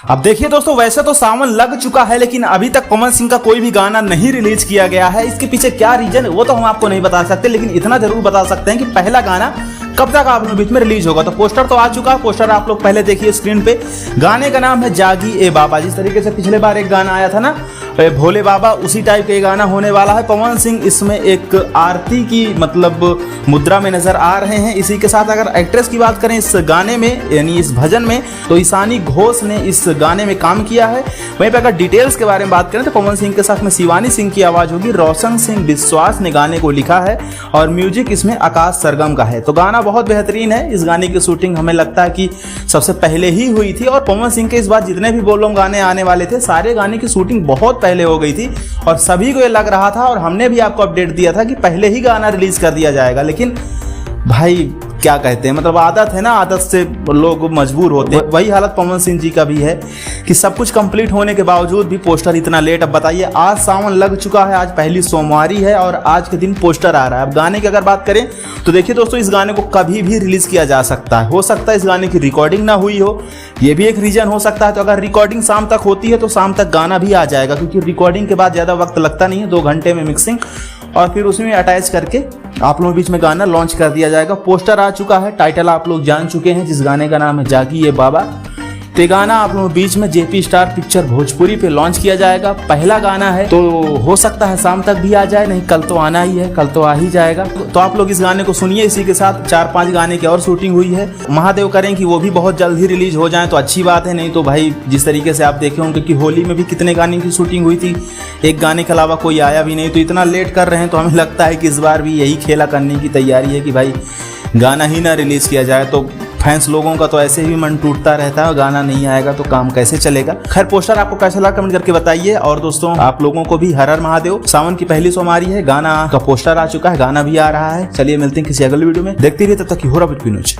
अब देखिए दोस्तों, वैसे तो सावन लग चुका है लेकिन अभी तक पवन सिंह का कोई भी गाना नहीं रिलीज किया गया है। इसके पीछे क्या रीजन है वो तो हम आपको नहीं बता सकते, लेकिन इतना जरूर बता सकते हैं कि पहला गाना कब तक आप लोगों के बीच में रिलीज होगा। तो पोस्टर तो आ चुका है, पोस्टर आप लोग पहले देखिए स्क्रीन पे। गाने का नाम है जागी ए बाबा। जिस तरीके से पिछले बार एक गाना आया था ना भोले बाबा, उसी टाइप का ये गाना होने वाला है। पवन सिंह इसमें एक आरती की मतलब मुद्रा में नजर आ रहे हैं। इसी के साथ अगर एक्ट्रेस की बात करें इस गाने में यानी इस भजन में, तो ईशानी घोष ने इस गाने में काम किया है। वहीं पे अगर डिटेल्स के बारे में बात करें तो पवन सिंह के साथ में शिवानी सिंह की आवाज होगी। रोशन सिंह विश्वास ने गाने को लिखा है और म्यूजिक इसमें आकाश सरगम का है। तो गाना बहुत बेहतरीन है। इस गाने की शूटिंग हमें लगता है कि सबसे पहले ही हुई थी और पवन सिंह के इस बार जितने भी बोलों गाने आने वाले थे सारे गाने की शूटिंग बहुत पहले हो गई थी और सभी को ये लग रहा था और हमने भी आपको अपडेट दिया था कि पहले ही गाना रिलीज कर दिया जाएगा। लेकिन भाई क्या कहते हैं, मतलब आदत है ना, आदत से लोग मजबूर होते हैं। वही हालत पवन सिंह जी का भी है कि सब कुछ कंप्लीट होने के बावजूद भी पोस्टर इतना लेट। अब बताइए, आज सावन लग चुका है, आज पहली सोमवारी है और आज के दिन पोस्टर आ रहा है। अब गाने की अगर बात करें तो देखिए दोस्तों, इस गाने को कभी भी रिलीज किया जा सकता है। हो सकता है इस गाने की रिकॉर्डिंग ना हुई हो, ये भी एक रीजन हो सकता है। तो अगर रिकॉर्डिंग शाम तक होती है तो शाम तक गाना भी आ जाएगा, क्योंकि रिकॉर्डिंग के बाद ज़्यादा वक्त लगता नहीं है, 2 घंटे में मिक्सिंग और फिर उसमें अटैच करके आप लोगों के बीच में गाना लॉन्च कर दिया जाएगा। पोस्टर आ चुका है, टाइटल आप लोग जान चुके हैं जिस गाने का नाम है जागी ये बाबा। तो ये गाना आप लोगों के बीच में जेपी स्टार पिक्चर भोजपुरी पे लॉन्च किया जाएगा। पहला गाना है तो हो सकता है शाम तक भी आ जाए, नहीं कल तो आना ही है, कल तो आ ही जाएगा। तो आप लोग इस गाने को सुनिए। इसी के साथ 4-5 गाने की और शूटिंग हुई है। महादेव करें कि वो भी बहुत जल्द ही रिलीज हो जाए तो अच्छी बात है, नहीं तो भाई जिस तरीके से आप देखे होंगे कि होली में भी कितने गाने की शूटिंग हुई थी, एक गाने के अलावा कोई आया भी नहीं। तो इतना लेट कर रहे हैं तो हमें लगता है कि इस बार भी यही खेला करने की तैयारी है कि भाई गाना ही ना रिलीज किया जाए। तो फैंस लोगों का तो ऐसे ही मन टूटता रहता है, गाना नहीं आएगा तो काम कैसे चलेगा। खैर पोस्टर आपको कैसा लगा कमेंट करके बताइए। और दोस्तों आप लोगों को भी हर हर महादेव। सावन की पहली सोमवारी है, गाना का पोस्टर आ चुका है, गाना भी आ रहा है। चलिए मिलते हैं किसी अगले वीडियो में, देखते रहिए, तब तक की हो रहा न्यूज।